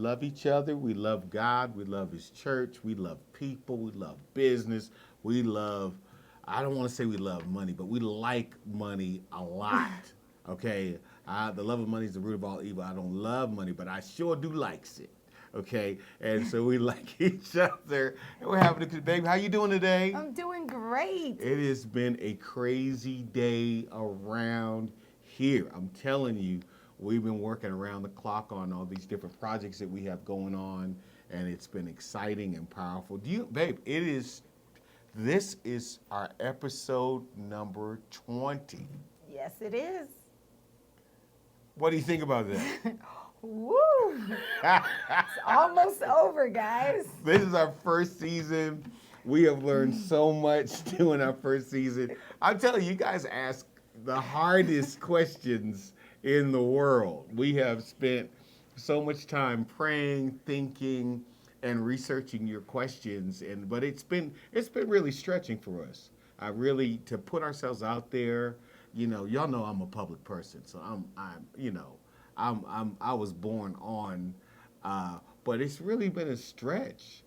love each other. We love God. We love His church. We love people. We love business. We love, I don't want to say we love money, but we like money a lot. Okay? The love of money is the root of all evil. I don't love money, but I sure do likes it. Okay? And so we like each other. And we're having a good baby. How you doing today? I'm doing great. It has been a crazy day around here. I'm telling you, we've been working around the clock on all these different projects that we have going on, and it's been exciting and powerful. Babe, this is our episode number 20. Yes, it is. What do you think about that? Woo! It's almost over, guys. This is our first season. We have learned so much doing our first season. I'm telling you, you guys ask the hardest questions in the world. We have spent so much time praying, thinking, and researching your questions, but it's been really stretching for us. To put ourselves out there. Y'all know I'm a public person, so I was born on, but it's really been a stretch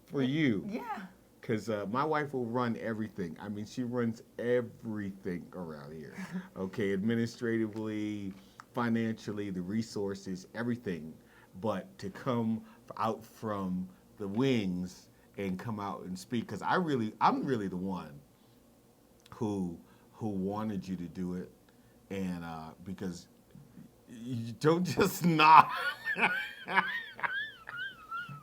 for you. Yeah. Because my wife will run everything. I mean, she runs everything around here. Okay, administratively, financially, the resources, everything. But to come out from the wings and come out and speak, because I'm really the one who wanted you to do it, and because you don't just nod.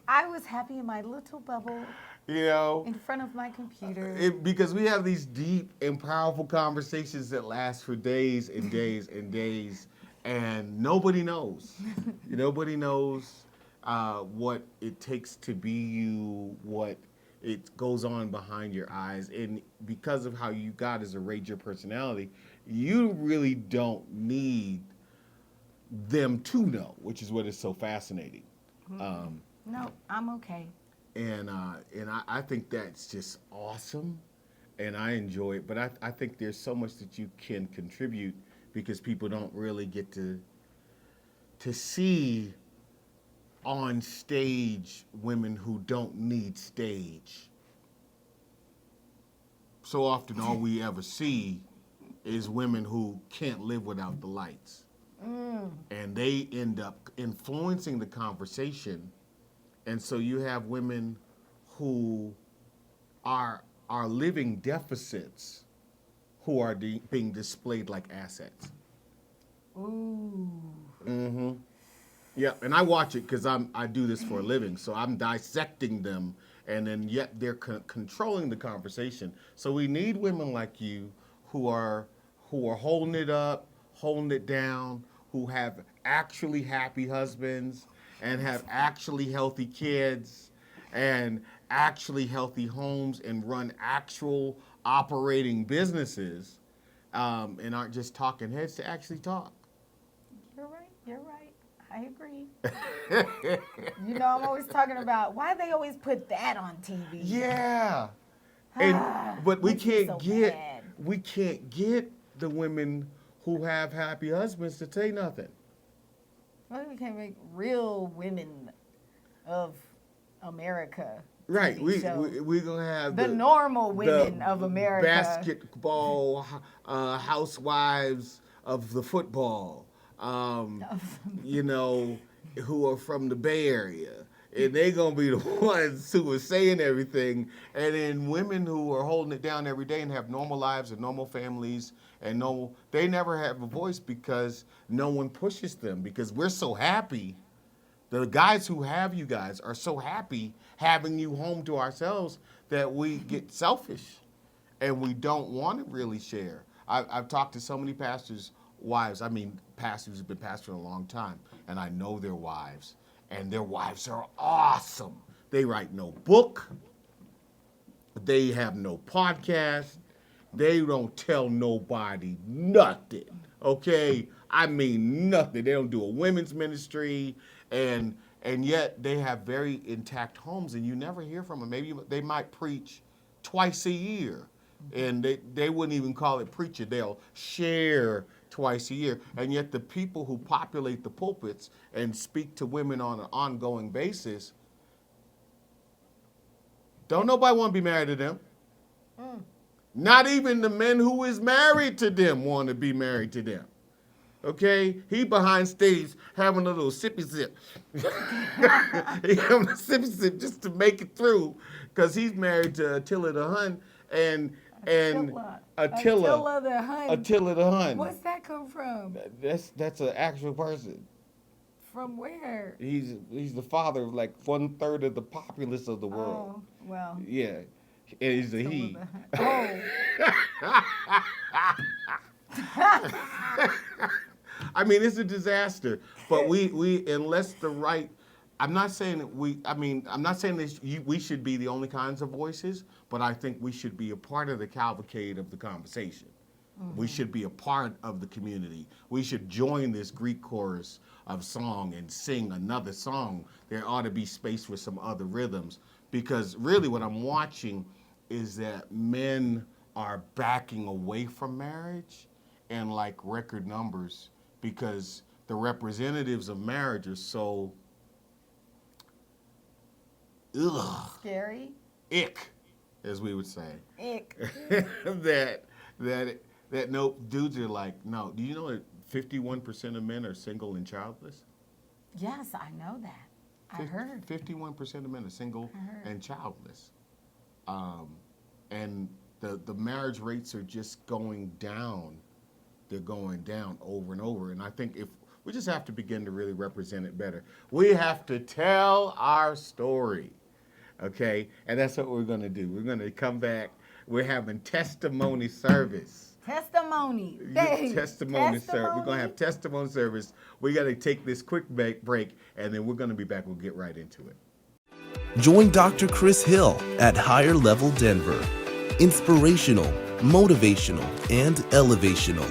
I was happy in my little bubble in front of my computer. Because we have these deep and powerful conversations that last for days and days and days, and nobody knows. Nobody knows what it takes to be you, what it goes on behind your eyes. And because of how God has arrayed your personality, you really don't need them to know, which is what is so fascinating. No, I'm okay. And I think that's just awesome, and I enjoy it. But I think there's so much that you can contribute because people don't really get to see on stage women who don't need stage. So often all we ever see is women who can't live without the lights. And they end up influencing the conversation. And so you have women who are living deficits who are being displayed like assets. Ooh. Mm-hmm. Yeah, and I watch it because I do this for a living, so I'm dissecting them, and then yet they're controlling the conversation. So we need women like you who are holding it up, holding it down, who have actually happy husbands and have actually healthy kids and actually healthy homes and run actual operating businesses, and aren't just talking heads to actually talk. You're right. I agree. I'm always talking about why they always put that on TV. Yeah. But we can't get the women who have happy husbands to say nothing. Well, we can't make real women of America. Right. We're going to have the normal women of America. Basketball housewives of the football, who are from the Bay Area. And they're going to be the ones who are saying everything. And then women who are holding it down every day and have normal lives and normal families and they never have a voice because no one pushes them, because we're so happy. The guys who have you guys are so happy having you home to ourselves that we get selfish and we don't want to really share. I've talked to so many pastors' wives. I mean, pastors who've been pastoring a long time, and I know their wives. And their wives are awesome. They write no book. They have no podcast. They don't tell nobody nothing, okay? I mean nothing. They don't do a women's ministry, and yet they have very intact homes, and you never hear from them. Maybe they might preach twice a year, and they wouldn't even call it preaching. They'll share twice a year. And yet the people who populate the pulpits and speak to women on an ongoing basis, don't nobody want to be married to them. Not even the men who is married to them want to be married to them. Okay? He behind stage having a little sippy sip. He having a sippy sip just to make it through because he's married to Attila the Hun and Attila the Hun. Attila the Hun. What's that come from? That's an actual person. From where? He's the father of like 1/3 of the populace of the world. Oh, well. Yeah. And he's a he. Oh. I mean, it's a disaster. But we unless the right, I'm not saying that I'm not saying that we should be the only kinds of voices, but I think we should be a part of the cavalcade of the conversation. We should be a part of the community. We should join this Greek chorus of song and sing another song. There ought to be space for some other rhythms, because really what I'm watching is that men are backing away from marriage and like record numbers, because the representatives of marriage are so Scary. ick, as we would say. Ick. that no, dudes are like, no. Do you know that 51% of men are single and childless? Yes, I know that. I heard. 51% of men are single and childless. And the marriage rates are just going down. They're going down over and over. And I think if we just have to begin to really represent it better. We have to tell our story, okay? And that's what we're going to do. We're going to come back. We're having testimony service. Testimony. Testimony service. We're going to have testimony service. We got to take this quick break, and then we're going to be back. We'll get right into it. Join Dr. Chris Hill at Higher Level Denver. Inspirational, motivational, and elevational.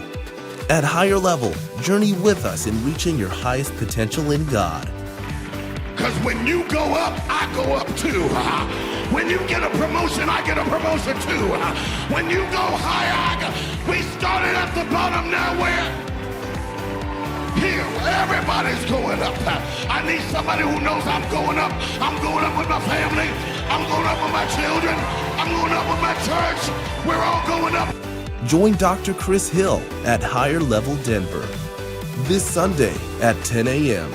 At Higher Level, journey with us in reaching your highest potential in God. Because when you go up, I go up too. When you get a promotion, I get a promotion too. When you go higher, we started at the bottom, now we're here. Everybody's going up. I need somebody who knows I'm going up. I'm going up with my family. I'm going up with my children. I'm going up with my church. We're all going up. Join Dr. Chris Hill at Higher Level Denver this Sunday at 10 a.m.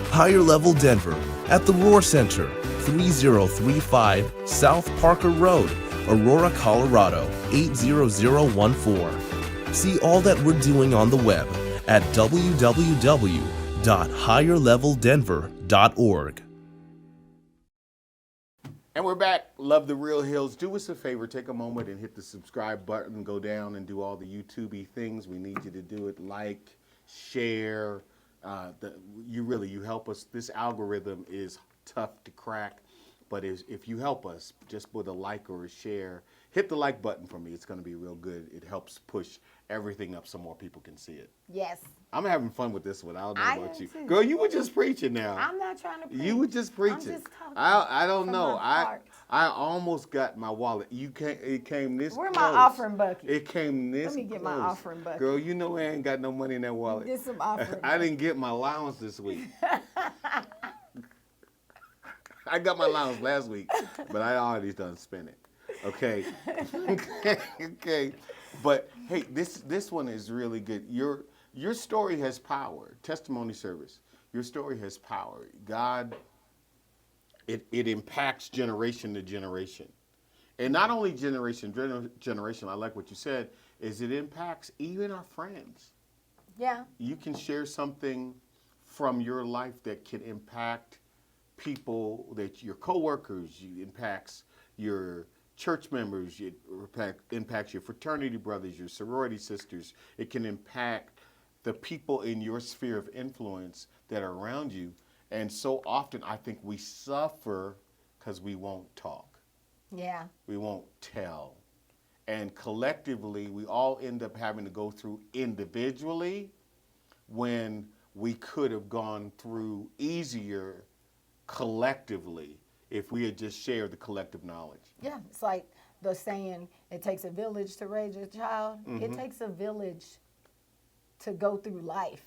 Higher Level Denver at the Roar Center, 3035 South Parker Road, Aurora, Colorado, 80014. See all that we're doing on the web at www.higherleveldenver.org. And we're back. Love the Real Hills. Do us a favor. Take a moment and hit the subscribe button. Go down and do all the YouTube-y things. We need you to do it. Like, share. You help us. This algorithm is tough to crack. But if you help us, just with a like or a share, hit the like button for me. It's going to be real good. It helps push everything up so more people can see it. Yes. I'm having fun with this one. I don't know about you. Too. Girl, you were just preaching now. I'm not trying to preach. You were just preaching. I'm just talking I don't from know. my heart. I almost got my wallet. It came this Where's close. my offering bucket? It came this close. Let me get my offering bucket. Girl, you know I ain't got no money in that wallet. Get some offering. I didn't get my allowance this week. I got my allowance last week, but I already done spent it. Okay. Okay. But hey, this one is really good. Your story has power. Testimony service. Your story has power. God, it impacts generation to generation. And not only generation, I like what you said, is it impacts even our friends. Yeah. You can share something from your life that can impact people, that your coworkers, it impacts your church members, it impacts your fraternity brothers, your sorority sisters. It can impact the people in your sphere of influence that are around you. And so often I think we suffer because we won't talk. Yeah. We won't tell. And collectively, we all end up having to go through individually when we could have gone through easier collectively if we had just shared the collective knowledge. Yeah. It's like the saying, it takes a village to raise a child. Mm-hmm. It takes a village to go through life.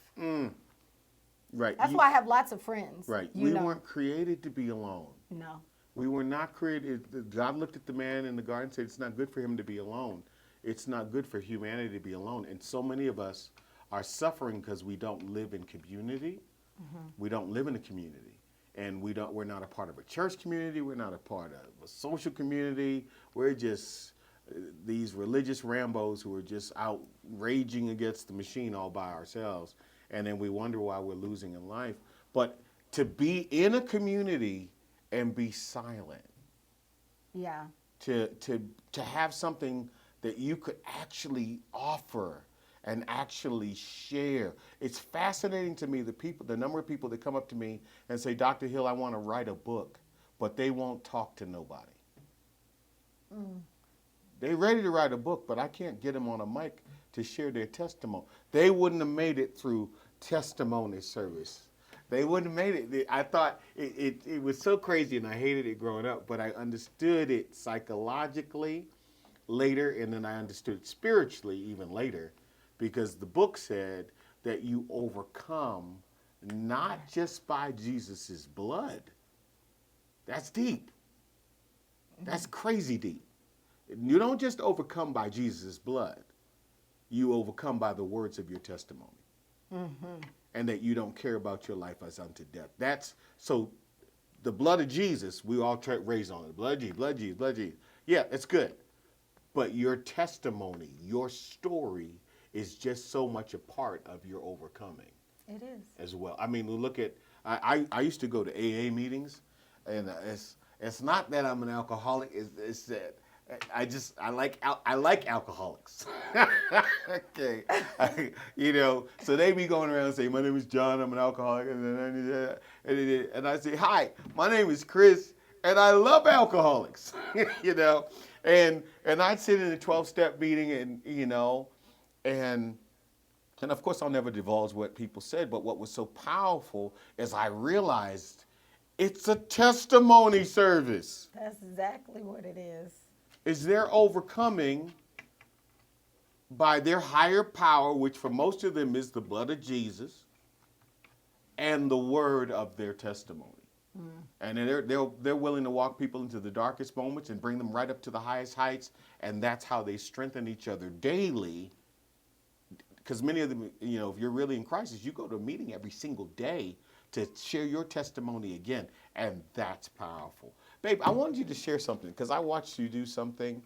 Right. That's why I have lots of friends. Right. You We know. weren't created to be alone. No. We were not created. God looked at the man in the garden and said, it's not good for him to be alone. It's not good for humanity to be alone. And so many of us are suffering because we don't live in community. We don't live in a community. And we're not a part of a church community. We're not a part of a social community. We're just these religious Rambos who are just out raging against the machine all by ourselves. And then we wonder why we're losing in life. But to be in a community and be silent, Yeah. to have something that you could actually offer and actually share. It's fascinating to me, the number of people that come up to me and say, Dr. Hill, I want to write a book, but they won't talk to nobody. They're ready to write a book, but I can't get them on a mic to share their testimony. They wouldn't have made it through testimony service. They wouldn't have made it. I thought it was so crazy, and I hated it growing up, but I understood it psychologically later, and then I understood it spiritually even later, because the book said that you overcome not just by Jesus' blood. That's deep. That's crazy deep. You don't just overcome by Jesus' blood. You overcome by the words of your testimony. And that you don't care about your life as unto death. So the blood of Jesus, we all raised on it. Blood of Jesus, blood of Jesus, blood of Jesus. Yeah, it's good. But your testimony, your story is just so much a part of your overcoming. It is. As well. I mean, look at, I used to go to AA meetings, and it's not that I'm an alcoholic, it's that I like alcoholics. Okay. So they be going around and say, my name is John, I'm an alcoholic. And I say, hi, my name is Chris, and I love alcoholics. And I'd sit in a 12-step meeting and of course I'll never divulge what people said, but what was so powerful is I realized it's a testimony service. That's exactly what it is. Is they're overcoming by their higher power, which for most of them is the blood of Jesus, and the word of their testimony. And they're willing to walk people into the darkest moments and bring them right up to the highest heights, and that's how they strengthen each other daily. Because many of them, if you're really in crisis, you go to a meeting every single day to share your testimony again, and that's powerful. Babe, I wanted you to share something, because I watched you do something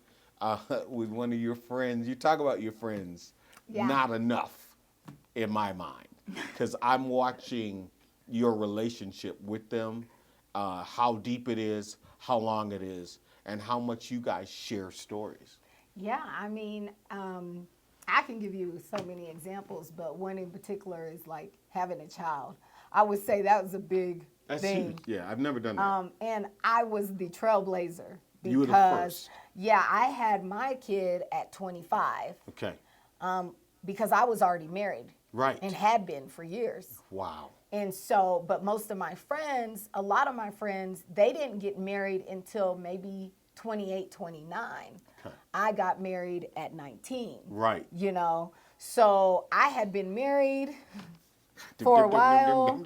with one of your friends. You talk about your friends, not enough in my mind, because I'm watching your relationship with them, how deep it is, how long it is, and how much you guys share stories. Yeah, I mean, I can give you so many examples, but one in particular is like having a child. I would say that was a big That's thing. huge. Yeah, I've never done that. And I was the trailblazer because, You were the first. yeah, I had my kid at 25 Okay. because I was already married. Right. And had been for years. Wow. And so, but most of my friends, a lot of my friends, they didn't get married until maybe 28, 29. Okay. I got married at 19. Right. So I had been married for a while.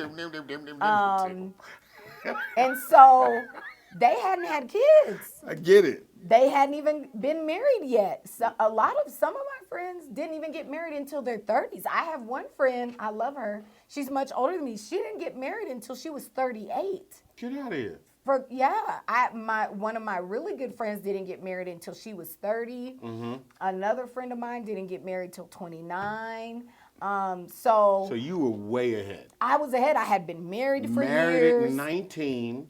And so they hadn't had kids. I get it. They hadn't even been married yet. So some of my friends didn't even get married until their 30s. I have one friend, I love her. She's much older than me. She didn't get married until she was 38. Get out of here. One of my really good friends didn't get married until she was 30. Mm-hmm. Another friend of mine didn't get married till 29. So you were way ahead. I was ahead. I had been married for Married years. at 19.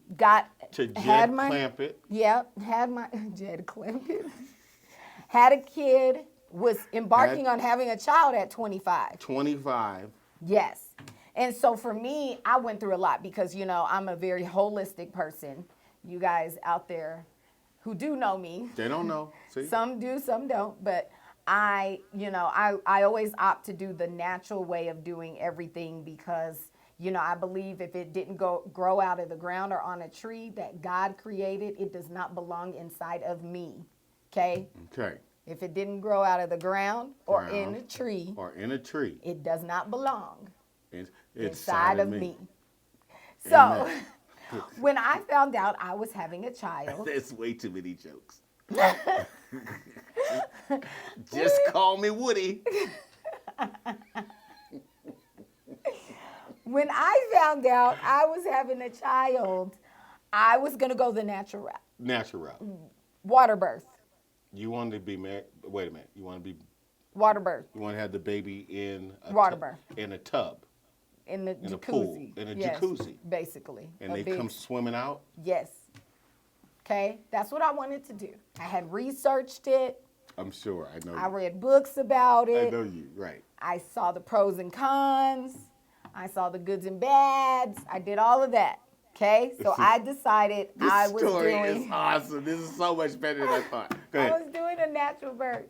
To Jed Clampett. Yep, Jed Clampett. Had a kid, was embarking on having a child at 25. 25. Yes. And so for me, I went through a lot because, I'm a very holistic person. You guys out there who do know me. They don't know. See? Some do, some don't. But I always opt to do the natural way of doing everything because, I believe if it didn't grow out of the ground or on a tree that God created, it does not belong inside of me. Okay? Okay. If it didn't grow out of the ground or in Ground. a tree, Or in a tree. it does not belong It's inside of me. So, Amen. when I found out I was having a child, That's way too many jokes. Just call me Woody. when I found out I was having a child, I was going to go the natural route. Natural route. Water birth. You wanted to be married. Wait a minute. You want to be. Water birth. You want to have the baby in a Water birth. in a tub, In the in jacuzzi. a pool, in a Yes, jacuzzi, basically. and A they big- come swimming out. Yes. Okay, that's what I wanted to do. I had researched it. I'm sure. I know. I read books about I it. know you. Right. I saw the pros and cons. I saw the goods and bads. I did all of that. Okay, so I decided This I was story doing. is awesome. This is so much better than I thought. Go I ahead. was doing a natural birth.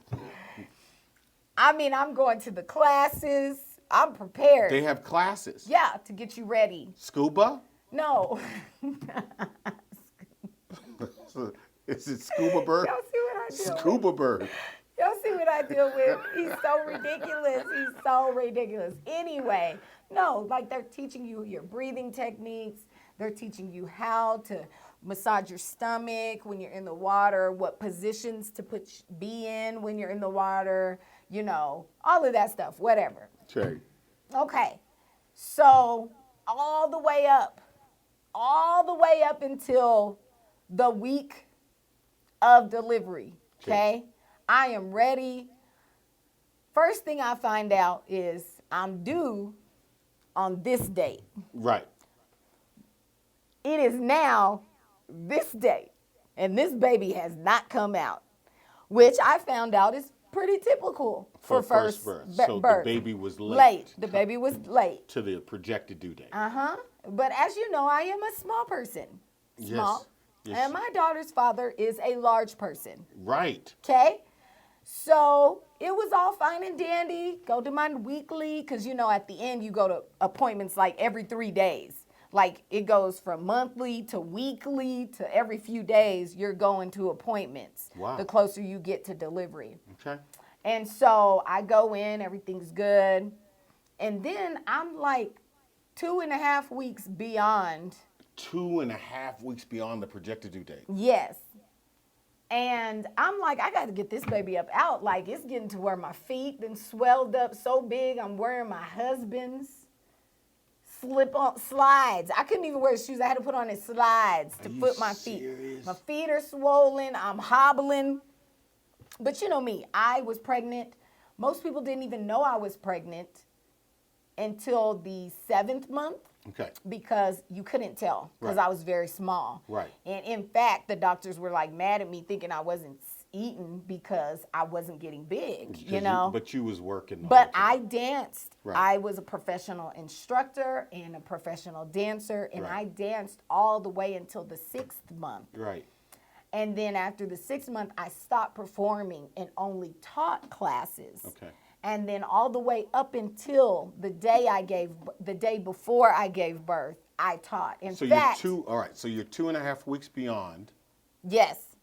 I mean, I'm going to the classes. I'm prepared. They have classes. Yeah, to get you ready. Scuba. No. Is it scuba bird? Y'all see what I do? Scuba bird. Y'all see what I deal with? He's so ridiculous. He's so ridiculous. Anyway, no, like they're teaching you your breathing techniques. They're teaching you how to massage your stomach when you're in the water, what positions to be in when you're in the water, you know, all of that stuff, whatever. Okay. Okay, so all the way up until the week of delivery, okay? I am ready. First thing I find out is I'm due on this date. Right. It is now this date, and this baby has not come out, which I found out is pretty typical for first birth. birth. So the baby was late. The baby was late. To the projected due date. But as you know, I am a small person. Small. Yes. And my daughter's father is a large person. Right. Okay? So it was all fine and dandy. Go to my weekly, because you know at the end you go to appointments like every 3 days. Like it goes from monthly to weekly to every few days you're going to appointments. Wow. The closer you get to delivery. Okay. And so I go in, everything's good. And then I'm like 2.5 weeks beyond. 2.5 weeks beyond the projected due date. Yes. And I'm like, I got to get this baby up out. Like, it's getting to where my feet then swelled up so big. I'm wearing my husband's slip-on slides. I couldn't even wear shoes. I had to put on his slides to Are you put my feet. serious? My feet are swollen. I'm hobbling. But you know me, I was pregnant. Most people didn't even know I was pregnant until the 7th month. Okay. Because you couldn't tell because Right. I was very small. Right. And in fact, the doctors were like mad at me thinking I wasn't eating because I wasn't getting big, you know. But you was working. the But whole I time. danced. Right. I was a professional instructor and a professional dancer, and Right. I danced all the way until the 6th month. Right. And then after the 6th month, I stopped performing and only taught classes. Okay. And then all the way up until the day before I gave birth, I taught. In So fact, you're all right. So you're 2.5 weeks beyond. yes,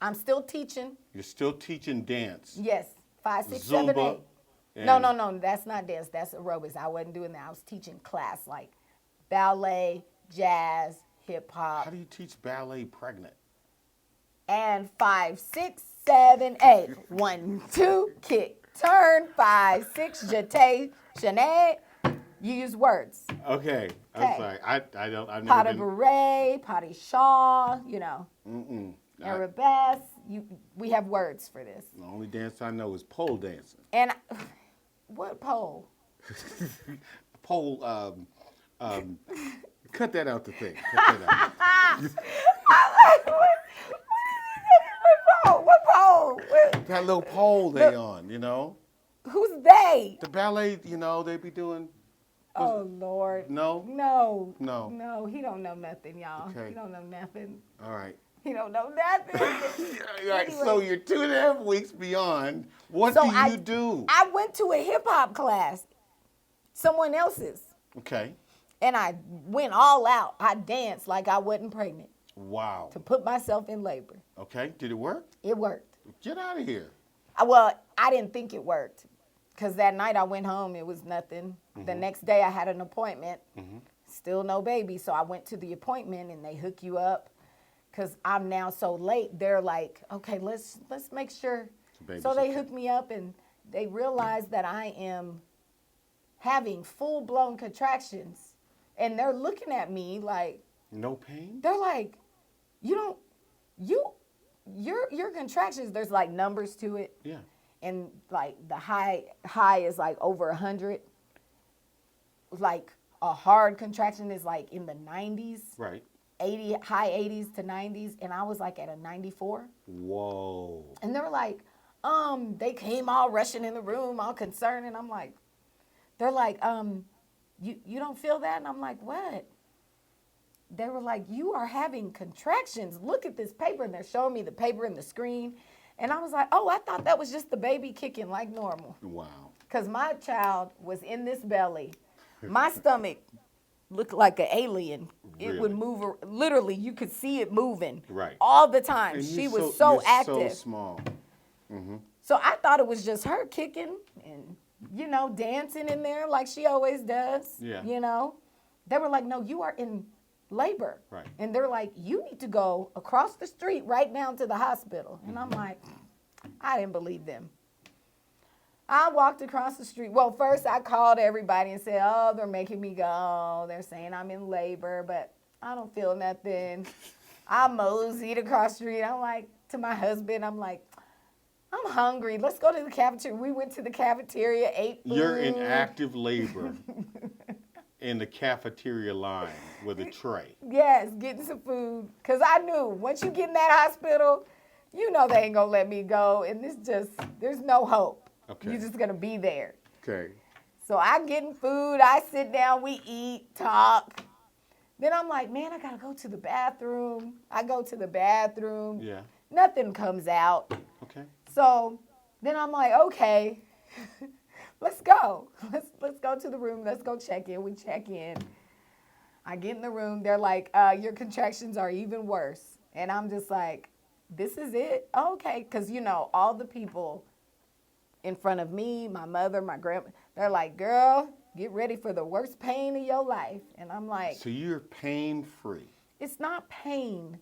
I'm still teaching. You're still teaching dance. Yes, 5, 6, 7, Zumba. 8. No, and- that's not dance. That's aerobics. I wasn't doing that. I was teaching class like ballet, jazz, hip hop, How do you teach ballet pregnant? and 5, 6, 7, 8. 1, 2, kick, turn. 5, 6, jeté, chané. You use words. Okay. I'm Okay. sorry. I don't. I've Pas never de been. bourrée, pas de shaw, you know, I- arabesque. We have words for this. The only dance I know is pole dancing. And what pole? Pole. Cut that out the thing. Cut that out. What pole? That little pole they on, you know. Who's they? The ballet, you know, they be doing. Oh Lord. No? No. No. No, he don't know nothing, y'all. Okay. He don't know nothing. All right. He don't know nothing. All right. So you're 2.5 weeks beyond. What So do I- you do? I went to a hip hop class, someone else's, Okay. and I went all out. I danced like I wasn't pregnant Wow. to put myself in labor. Okay. Did it work? It worked. Get out of here. Well, I didn't think it worked because that night I went home, it was nothing. The next day I had an appointment, still no baby. So I went to the appointment and they hook you up because I'm now so late. They're like, okay, let's make sure. So they hooked me up and they realized that I am having full-blown contractions. And they're looking at me like, No pain? they're like, your contractions, there's like numbers to it. Yeah. And like the high is like over 100. Like a hard contraction is like in the 90s, Right. high 80s to 90s. And I was like at a 94. Whoa. And they were like, they came all rushing in the room, all concerned. And I'm like, they're like, you don't feel that? And I'm like, what? They were like, you are having contractions. Look at this paper. And they're showing me the paper and the screen. And I was like, oh, I thought that was just the baby kicking like normal. Wow. Because my child was in this belly. My stomach looked like an alien. It would Really? move. Literally, you could see it moving. Right. All the time. And She you're was so you're active. so small. So I thought it was just her kicking and, dancing in there like she always does. Yeah. They were like, no, you are in labor. Right. And they're like, you need to go across the street right now to the hospital. And I'm like, I didn't believe them. I walked across the street. Well, first I called everybody and said, oh, they're making me go. They're saying I'm in labor, but I don't feel nothing. I moseyed across the street. I'm like, to my husband, I'm like, I'm hungry. Let's go to the cafeteria. We went to the cafeteria, ate food. You're in active labor in the cafeteria line with a tray. Yes, getting some food. Because I knew once you get in that hospital, they ain't going to let me go. And there's no hope. Okay. You're just going to be there. Okay. So I'm getting food. I sit down. We eat, talk. Then I'm like, man, I got to go to the bathroom. I go to the bathroom. Yeah. Nothing comes out. Okay. So then I'm like, okay, let's go. Let's go to the room. Let's go check in. We check in. I get in the room. They're like, your contractions are even worse. And I'm just like, this is it? Okay. Because, all the people in front of me, my mother, my grandma, they're like, girl, get ready for the worst pain of your life. And I'm like, So you're pain-free. it's not pain.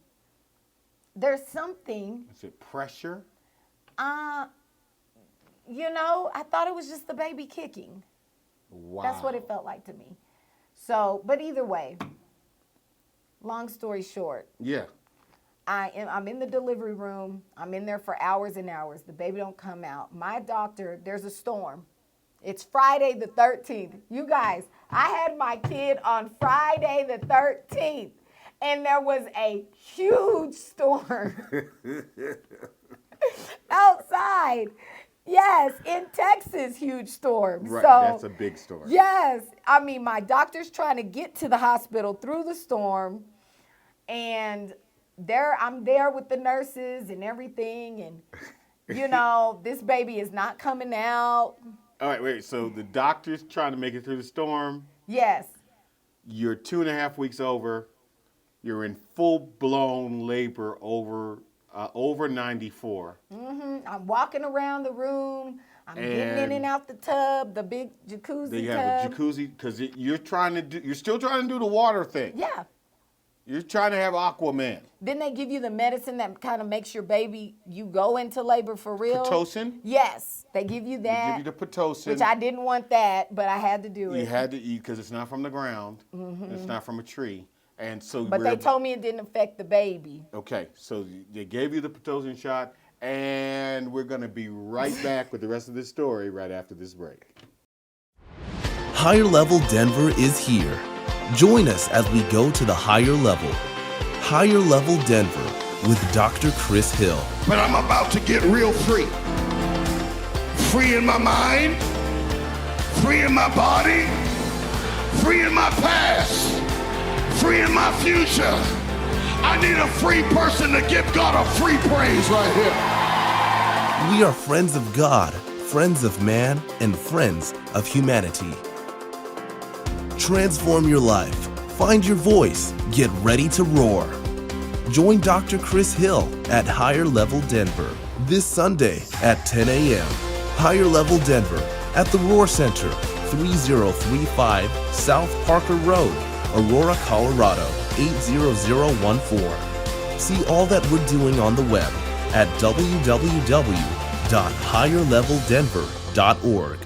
There's something. Is it pressure? I thought it was just the baby kicking. Wow. That's what it felt like to me. So, but either way, long story short, Yeah. I'm in the delivery room. I'm in there for hours and hours. The baby don't come out. My doctor, there's a storm. It's Friday the 13th. You guys, I had my kid on Friday the 13th, and there was a huge storm outside. Yes, in Texas, huge storm. Right. So, That's a big story. yes, my doctor's trying to get to the hospital through the storm, and I'm there with the nurses and everything, and this baby is not coming out. All right, wait. So the doctor's trying to make it through the storm. Yes. You're 2.5 weeks over. You're in full-blown labor over 94. I'm walking around the room. I'm getting in and out the tub, the big jacuzzi They tub. have a jacuzzi because you're still trying to do the water thing. Yeah. You're trying to have Aquaman. Then they give you the medicine that kind of makes your baby, you go into labor for real. Pitocin? Yes, they give you They that. give you the Pitocin. Which I didn't want that, but I had to do it. You had to eat because it's not from the ground. It's not from a tree. And so But they told me it didn't affect the baby. Okay, so they gave you the Pitocin shot, and we're going to be right back with the rest of this story right after this break. Higher Level Denver is here. Join us as we go to the higher level. Higher Level Denver with Dr. Chris Hill. But I'm about to get real free. Free in my mind, free in my body, free in my past, free in my future. I need a free person to give God a free praise right here. We are friends of God, friends of man, and friends of humanity. Transform your life. Find your voice. Get ready to roar. Join Dr. Chris Hill at Higher Level Denver this Sunday at 10 a.m. Higher Level Denver at the Roar Center, 3035 South Parker Road, Aurora, Colorado, 80014. See all that we're doing on the web at www.higherleveldenver.org.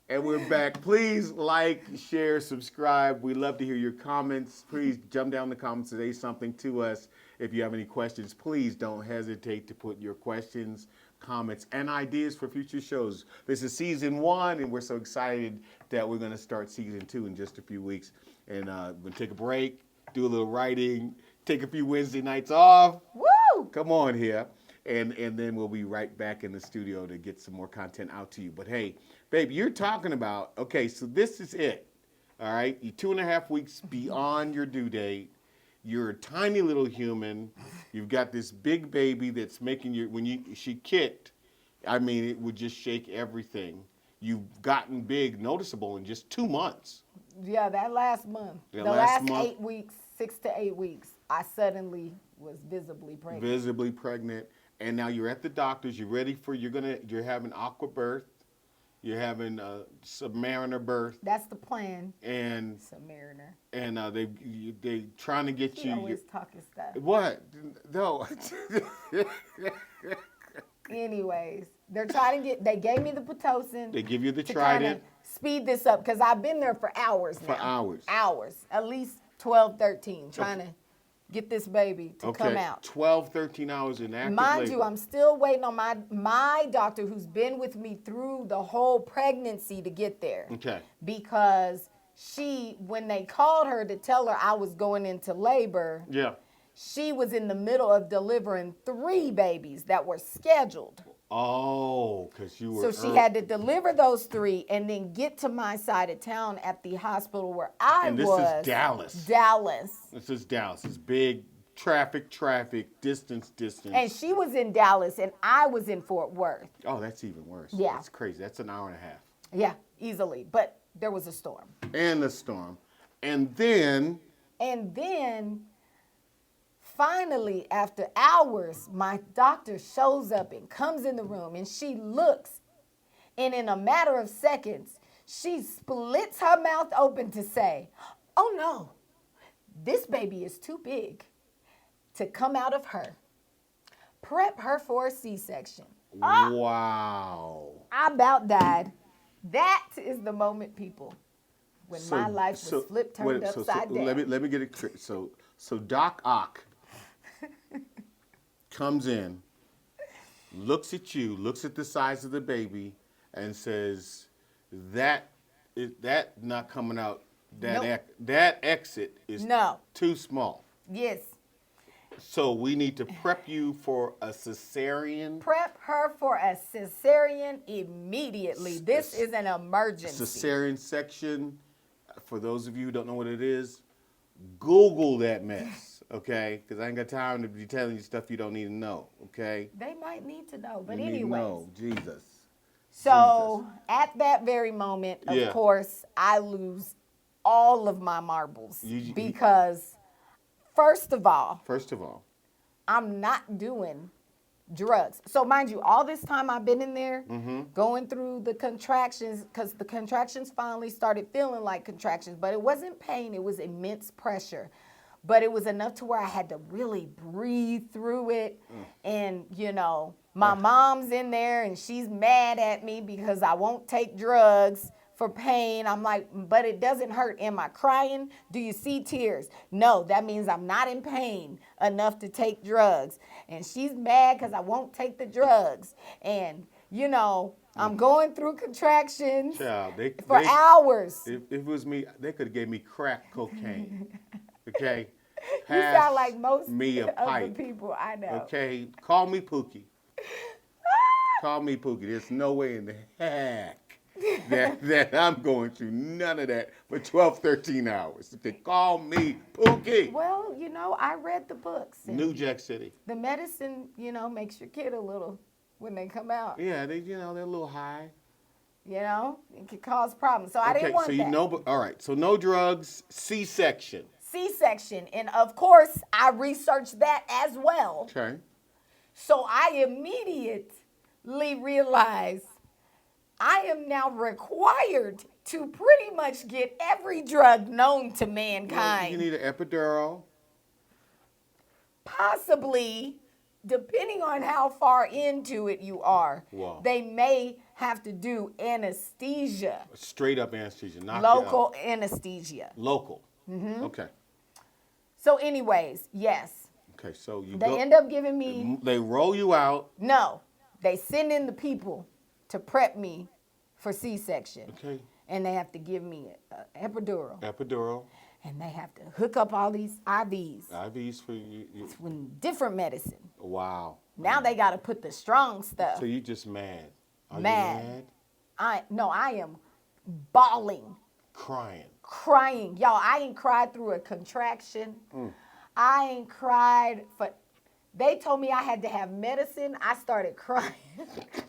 And we're back. Please like, share, subscribe. We love to hear your comments. Please jump down in the comments and say something to us. If you have any questions, please don't hesitate to put your questions, comments, and ideas for future shows. This is season 1, and we're so excited that we're going to start season 2 in just a few weeks. And we're going to take a break, do a little writing, take a few Wednesday nights off. Woo! Come on here. And then we'll be right back in the studio to get some more content out to you. But hey, baby, you're talking about, okay, so this is it. All right? You're 2.5 weeks beyond your due date. You're a tiny little human. You've got this big baby that's making you, she kicked, I mean, it would just shake everything. You've gotten big, noticeable in just 2 months. Yeah, that last month. The The last last month. 8 weeks, 6 to 8 weeks, I suddenly was visibly pregnant. Visibly pregnant. And now you're at the doctor's. You're ready for, you're having aqua birth. You're having a submariner birth. That's the plan. And Submariner. and they trying to get He you. always talking stuff. What? No. Anyways, they're trying to they gave me the Pitocin. They give you the to Trident. kinda speed this up because I've been there for hours now. For hours. Hours. At least 12, 13, trying to get this baby to come out. 12, 13 hours in active Mind labor. you, I'm still waiting on my doctor who's been with me through the whole pregnancy to get there. Okay. Because when they called her to tell her I was going into labor, Yeah. she was in the middle of delivering 3 babies that were scheduled. Oh, because you were. So she had to deliver those 3 and then get to my side of town at the hospital where I And this was. is Dallas. Dallas. This is Dallas. It's big traffic, distance. And she was in Dallas and I was in Fort Worth. Oh, that's even worse. Yeah. That's crazy. That's an hour and a half. Yeah, easily. But there was a storm. And the storm. And then. Finally, after hours, my doctor shows up and comes in the room and she looks, and in a matter of seconds, she splits her mouth open to say, "Oh no, this baby is too big to come out of her. Prep her for a C-section." Wow. I about died. That is the moment, people, when my life was flipped, turned upside down. Let me get it clear. So Doc Ock comes in, looks at you, looks at the size of the baby, and says, that not coming out. Nope. That exit is too small. Yes. So we need to prep you for a cesarean. Prep her for a cesarean immediately. This is an emergency. Cesarean section. For those of you who don't know what it is, Google that mess, okay? Because I ain't got time to be telling you stuff you don't need to know, okay? They might need to know, but You need to anyway. know. Jesus. So at that very moment, of course, I lose all of my marbles because, first of all, I'm not doing drugs. So mind you, all this time I've been in there going through the contractions, because the contractions finally started feeling like contractions, but it wasn't pain, it was immense pressure. But it was enough to where I had to really breathe through it. And, my mom's in there and she's mad at me because I won't take drugs for pain. I'm like, but it doesn't hurt. Am I crying? Do you see tears? No, that means I'm not in pain enough to take drugs. And she's mad because I won't take the drugs. And, I'm going through contractions for hours. If it was me, they could have gave me crack cocaine. Okay? You sound like most of the people I know. Okay? Call me Pookie. Call me Pookie. There's no way in the heck that I'm going through none of that for 12, 13 hours. Okay, call me Pookie. Well, I read the books. New Jack City. The medicine, makes your kid a little when they come out. Yeah, they're a little high. It could cause problems. So I didn't want that. But all right. So no drugs, C-section. C-section. And of course, I researched that as well. Okay. So I immediately realized I am now required to pretty much get every drug known to mankind. You need an epidural. Possibly, depending on how far into it you are, Wow. they may have to do anesthesia, Straight up anesthesia. Knock you out. local anesthesia. Local. Mm-hmm. Okay. So anyways, yes, Okay. So you they go. end up giving me, They roll you out. no, they send in the people to prep me for C-section. Okay. And they have to give me an epidural. Epidural. And they have to hook up all these IVs IVs for you. with different medicine. Wow. Now they got to put the strong stuff. So you just mad. Are Mad. you mad? I am bawling, Crying. crying. Y'all, I ain't cried through a contraction. I ain't cried for, they told me I had to have medicine. I started crying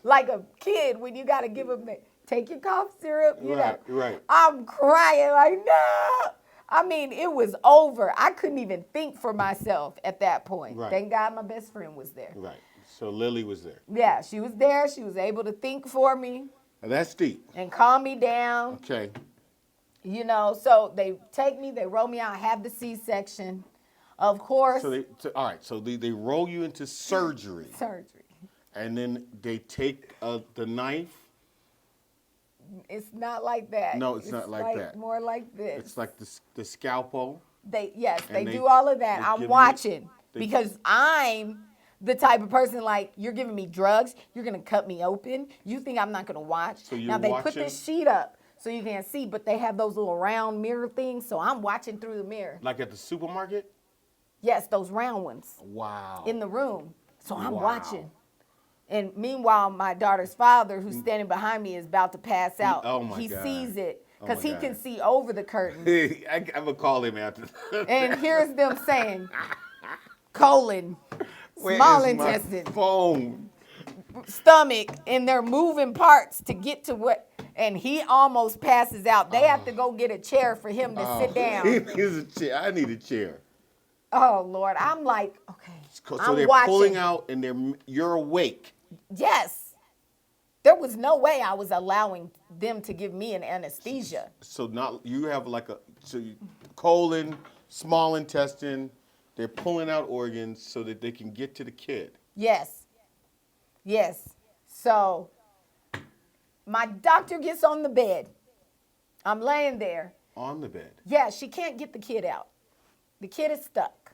like a kid when you got to give them, take your cough syrup, you know. Right. I'm crying like, no. I mean, it was over. I couldn't even think for myself at that point. Right. Thank God my best friend was there. Right. So Lily was there. Yeah, she was there. She was able to think for me Now that's deep. and calm me down. Okay. You know, so they take me, they roll me out, I have the C-section. Of course, All right. So they roll you into surgery, surgery. and then they take the knife. It's not like that. No, it's not like that. More like this. It's like the scalpel. They and they do all of that. they I'm give you- watching they- because I'm the type of person like, you're giving me drugs, you're gonna cut me open. You think I'm not gonna watch? So you're now they put watching- this sheet up so you can't see, but they have those little round mirror things, so I'm watching through the mirror. Like at the supermarket. Yes, those round ones Wow. in the room. So I'm Wow. watching. And meanwhile, my daughter's father, who's standing behind me, is about to pass out. oh my he God. sees it Oh because my he can God. see over the curtain. I'm gonna call him after. And here's them saying, colon, Where small is my intestine, phone. stomach, and they're moving parts to get to what. And he almost passes out. They have to go get a chair for him to sit He down. needs a chair. I need a chair. Oh Lord, I'm like, okay. So I'm they're watching. pulling out, and you're awake. Yes. There was no way I was allowing them to give me an anesthesia. So you have like colon, small intestine. They're pulling out organs so that they can get to the kid. Yes. Yes. So my doctor gets on the bed. I'm laying there. On the bed. Yeah, she can't get the kid out. The kid is stuck.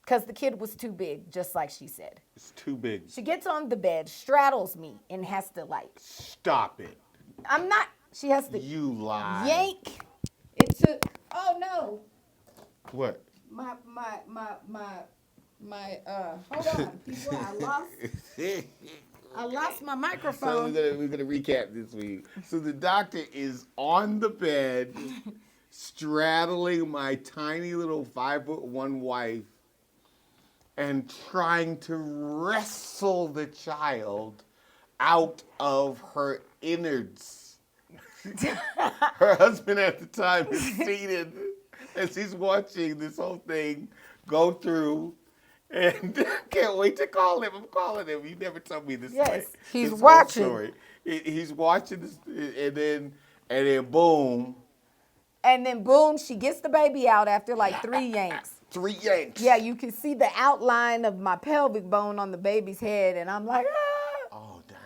Because the kid was too big, just like she said. It's too big. She gets on the bed, straddles me, and has to Stop it. I'm not, she has to You lie. yank. It took, oh no. What? Hold on, people, I lost my So microphone. we're gonna recap this week. So the doctor is on the bed, straddling my tiny little 5'1" wife, and trying to wrestle the child out of her innards. Her husband at the time is seated as he's watching this whole thing go through. And can't wait to call him. I'm calling him. You never told me this. Yes, he's this whole watching. story. He's watching this, and then boom, And then boom, she gets the baby out after like 3 yanks. 3 yanks. Yeah, you can see the outline of my pelvic bone on the baby's head, and I'm like, ah, Oh dang.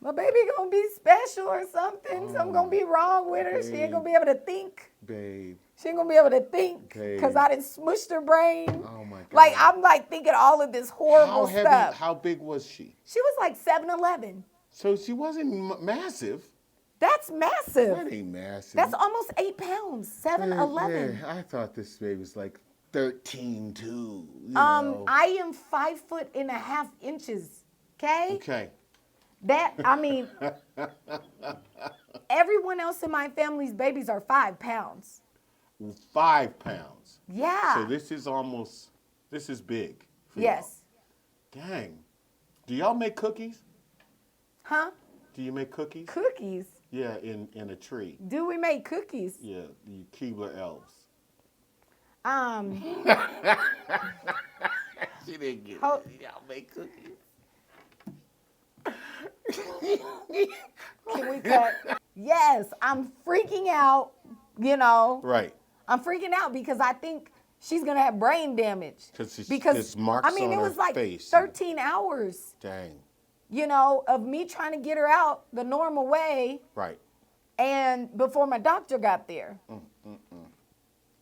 my baby gonna be special or something. Something gonna be wrong with her. She ain't gonna be able to think. Babe. She ain't gonna be able to think Okay. because I didn't smushed her brain. Oh my God. Like I'm like thinking all of this horrible How heavy? stuff. How big was she? She was like 7'11". So she wasn't massive. That's massive. That ain't massive. That's almost 8 pounds. 7'11". Yeah, I thought this baby was like 13 too. You know. I am 5'1.5". Okay. Okay. That I mean, everyone else in my family's babies are 5 pounds. 5 pounds. Yeah. So this is big. for Yes. y'all. Dang. Do y'all make cookies? Huh? Do you make cookies? Cookies? Yeah, in a tree. Do we make cookies? Yeah, the Keebler elves. She didn't get Ho- it. Y'all make cookies. Can we cut? Yes, I'm freaking out, you know. Right. I'm freaking out because I think she's gonna have brain damage. Because there's marks I mean, on it her was like face. 13 hours, Dang. you know, of me trying to get her out the normal way, Right. and before my doctor got there.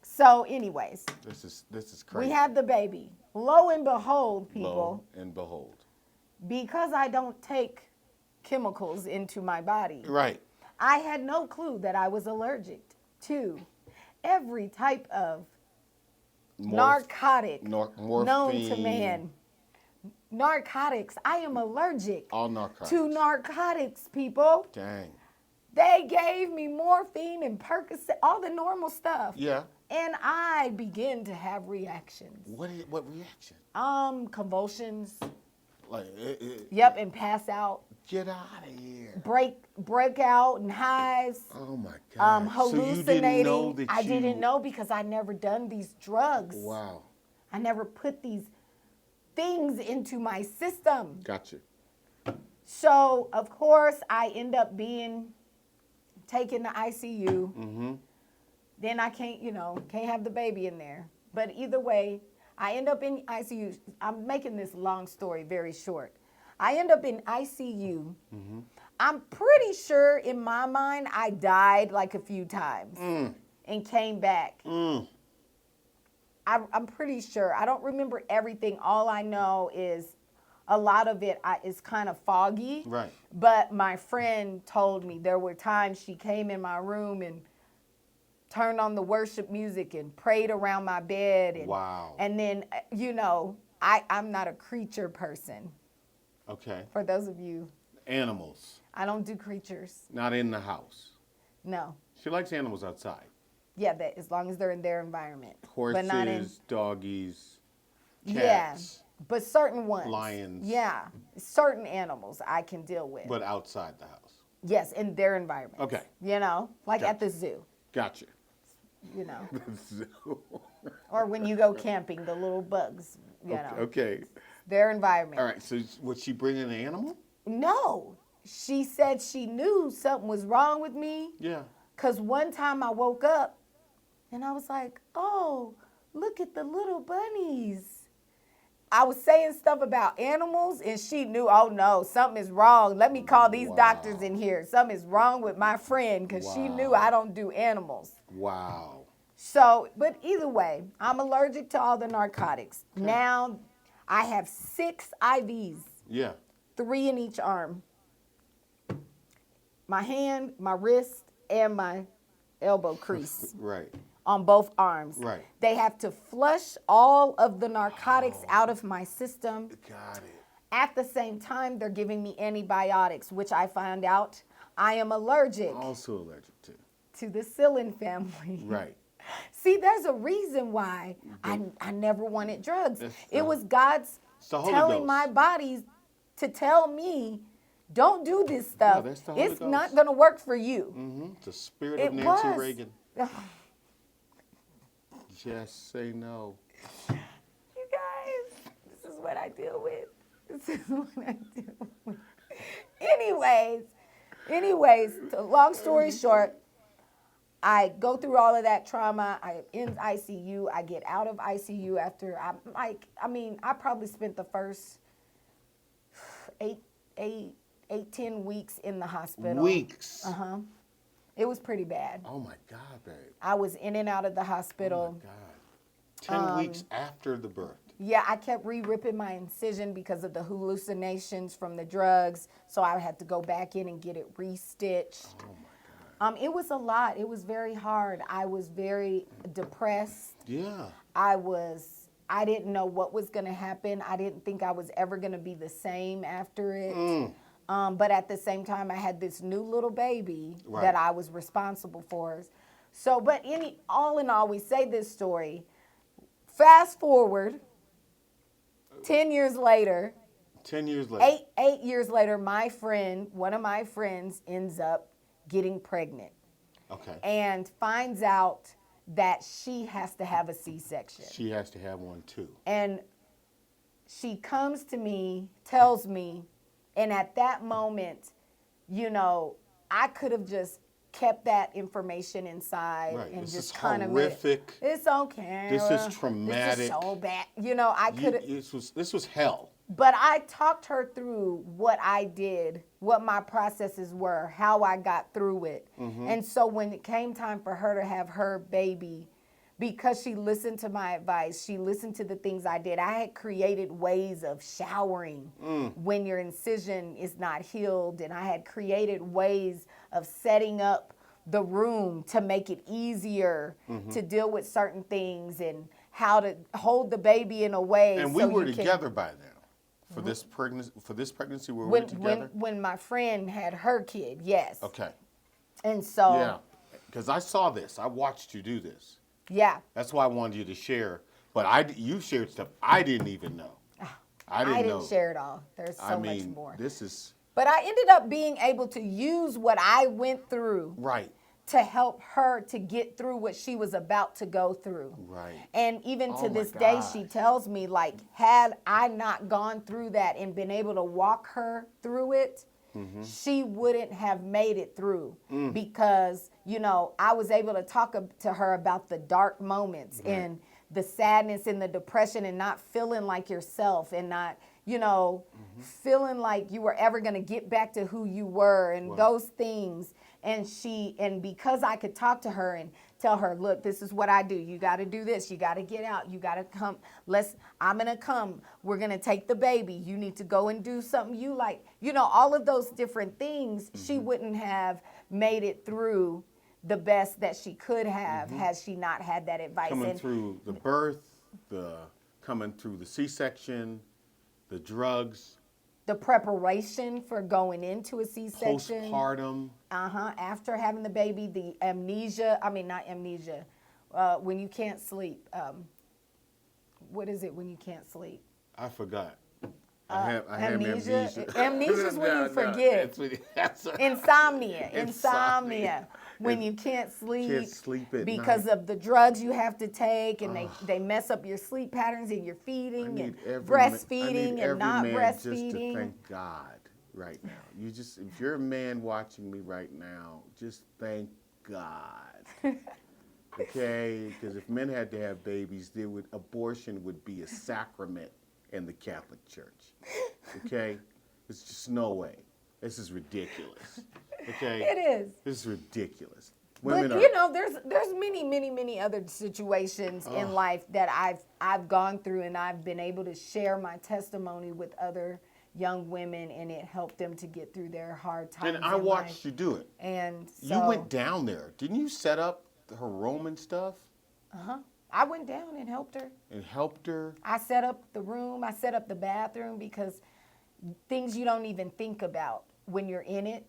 So, anyways, This is crazy. we had the baby. Lo and behold, people, Lo and behold. because I don't take chemicals into my body, Right. I had no clue that I was allergic to every type of narcotic morphine. known to man. Narcotics. I am allergic All narcotics. to narcotics, people. Dang. They gave me morphine and Percocet, all the normal stuff. Yeah. And I begin to have reactions. What reaction? Convulsions. Like, Yep, and pass out. get out of here. Break out and hives. Oh my God. Hallucinating. So you didn't know that I didn't know because I never done these drugs. Wow. I never put these things into my system. Gotcha. So, of course, I end up being taken to ICU. Mm-hmm. Then I can't have the baby in there. But either way, I end up in ICU. I'm making this long story very short. I end up in ICU. Mm-hmm. I'm pretty sure in my mind I died like a few times and came back. I'm pretty sure. I don't remember everything. All I know is a lot of it is kind of foggy. Right. But my friend told me there were times she came in my room and turned on the worship music and prayed around my bed. And, Wow. And then, I'm not a creature person. Okay. For those of you, Animals. I don't do creatures. Not in the house. No. She likes animals outside. Yeah, as long as they're in their environment. Horses, But not in, doggies, cats. yeah, but certain ones. Lions. Yeah, certain animals I can deal with. But outside the house. Yes, in their environment. Okay. You know, like at Gotcha. the zoo, Gotcha. you know. So- Or when you go camping, the little bugs, you know, okay. their environment. All right. So would she bring an animal? No, she said she knew something was wrong with me. Yeah. Because one time I woke up and I was like, oh, look at the little bunnies. I was saying stuff about animals and she knew, oh no, something is wrong. Let me call these doctors in here. Something is wrong with my friend because she knew I don't do animals. Wow. So, but either way, I'm allergic to all the narcotics. Now I have 6 IVs, Yeah. 3 in each arm. My hand, my wrist, and my elbow crease Right. on both arms. Right. They have to flush all of the narcotics out of my system. Got it. At the same time, they're giving me antibiotics, which I found out I am allergic Also allergic to. the psyllin family. Right. See, there's a reason why I never wanted drugs. It's It the- was God's it's the Holy telling Ghost. my body to tell me, don't do this stuff. that's the Holy It's not Ghost. going to work for you. Mm-hmm. The spirit It of Nancy was. Reagan. Just say no. You guys, this is what I deal with. This is what I deal with. Anyways, long story short, I go through all of that trauma. I in ICU. I get out of ICU after I probably spent the first 10 weeks in the hospital. Weeks. It was pretty bad. Oh my God, babe. I was in and out of the hospital. Oh my God. 10 weeks after the birth. Yeah, I kept re-ripping my incision because of the hallucinations from the drugs. So I had to go back in and get it re-stitched. Oh my God. It was a lot. It was very hard. I was very depressed. Yeah. I didn't know what was going to happen. I didn't think I was ever going to be the same after it. But at the same time, I had this new little baby Right. that I was responsible for. So, but all in all, we say this story. Fast forward, 10 years later, 10 years later. 8 years later, one of my friends ends up getting pregnant Okay. and finds out that she has to have a C-section. She has to have one too. And she comes to me, tells me, and at that moment, you know, I could have just kept that information inside Right. and This just is kind of horrific. it's okay. This is This is traumatic. so bad. You know, I could have. This was hell. But I talked her through what I did, what my processes were, how I got through it. And so when it came time for her to have her baby, because she listened to my advice, she listened to the things I did. I had created ways of showering when your incision is not healed, and I had created ways of setting up the room to make it easier to deal with certain things and how to hold the baby in a way. And we so were you can- together by then. For this pregnancy, were we when together? when my friend had her kid, yes. Okay. And so Yeah. Because I saw this. I watched you do this. yeah. That's why I wanted you to share. But you shared stuff I didn't even know. I didn't know. share it all. There's so I much mean, more. this is But I ended up being able to use what I went through right. to help her to get through what she was about to go through. Right. And even Oh to my this day, she gosh. tells me, like, had I not gone through that and been able to walk her through it, she wouldn't have made it through because, you know, I was able to talk to her about the dark moments and the sadness and the depression and not feeling like yourself and not, you know, feeling like you were ever going to get back to who you were and those things. And because I could talk to her and tell her, look, this is what I do. You got to do this. You got to get out. You got to come. I'm going to come. We're going to take the baby. You need to go and do something you like. You know, all of those different things, she wouldn't have made it through the best that she could have had she not had that advice. Coming And through the birth, coming through the C-section, the drugs, the preparation for going into a C-section. postpartum. After having the baby, the not amnesia, when you can't sleep. What is it when you can't sleep? I forgot. I have amnesia. amnesia. Amnesia is when you No, forget. that's a- Insomnia. When you can't sleep, at because night. of the drugs you have to take, and they mess up your sleep patterns and your I feeding need and every breastfeeding man, and not Just to breastfeeding. thank God right now. If you're a man watching me right now, just thank God. Okay? Because if men had to have babies, abortion would be a sacrament in the Catholic Church. Okay? It's just no way. This is ridiculous. Okay? It is. This is ridiculous. But you know, there's many other situations in life that I've gone through, and I've been able to share my testimony with other young women, and it helped them to get through their hard times. And I in watched life. you do it. And You so went down there. Didn't you set up her Roman stuff I went down and helped her. and helped her? I set up the room. I set up the bathroom because things you don't even think about when you're in it.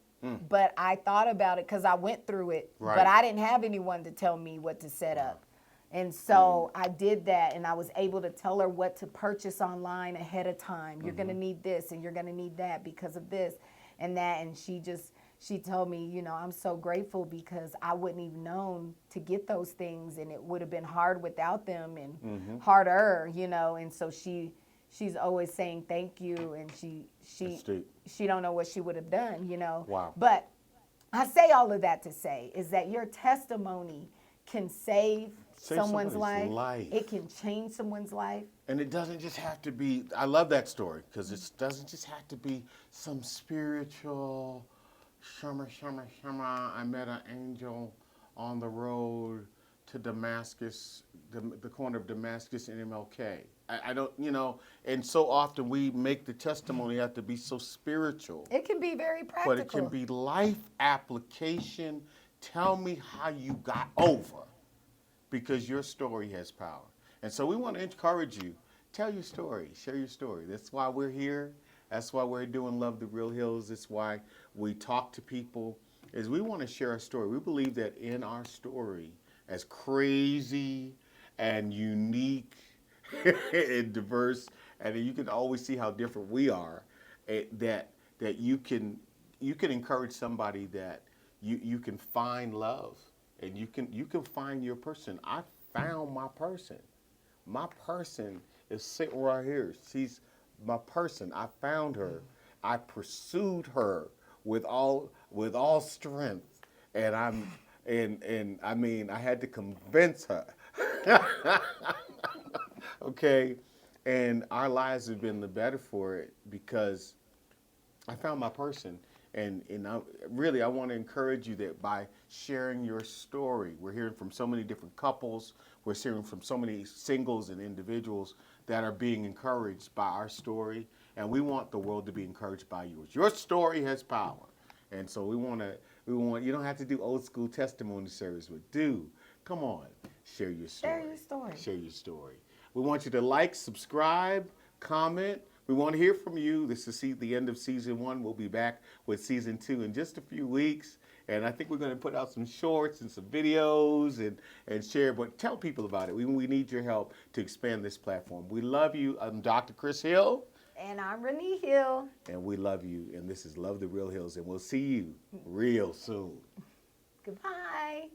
But I thought about it because I went through it. Right. But I didn't have anyone to tell me what to set up. And so I did that, and I was able to tell her what to purchase online ahead of time. You're going to need this, and you're going to need that because of this and that. And she told me, you know, I'm so grateful because I wouldn't even known to get those things, and it would have been hard without them and harder, you know. And so she's always saying thank you, and That's deep. she don't know what she would have done, you know. Wow. But I say all of that to say is that your testimony can save someone's somebody's life. It can change someone's life. And it doesn't just have to be, I love that story because it doesn't just have to be some spiritual, shama, I met an angel on the road to Damascus, the corner of Damascus and MLK. I don't, you know, and so often we make the testimony have to be so spiritual. It can be very practical. But it can be life application. Tell me how you got over, because your story has power. And so we want to encourage you. Tell your story. Share your story. That's why we're here. That's why we're doing Love the Real Hills. That's why we talk to people, is we want to share our story. We believe that in our story, as crazy and unique and diverse, and you can always see how different we are, that you can encourage somebody that you can find love, and you can find your person. I found my person. My person is sitting right here. She's my person. I found her. I pursued her with all strength, and I mean I had to convince her. Okay, and our lives have been the better for it because I found my person. And I want to encourage you that by sharing your story, we're hearing from so many different couples, we're hearing from so many singles and individuals that are being encouraged by our story, and we want the world to be encouraged by yours. Your story has power, and so we want. You don't have to do old school testimony service, but come on, share your story. Share your story. Share your story. We want you to like, subscribe, comment. We want to hear from you. This is the end of season 1. We'll be back with season 2 in just a few weeks. And I think we're going to put out some shorts and some videos and share, but tell people about it. We need your help to expand this platform. We love you. I'm Dr. Chris Hill. And I'm Renee Hill. And we love you. And this is Love the Real Hills. And we'll see you real soon. Goodbye.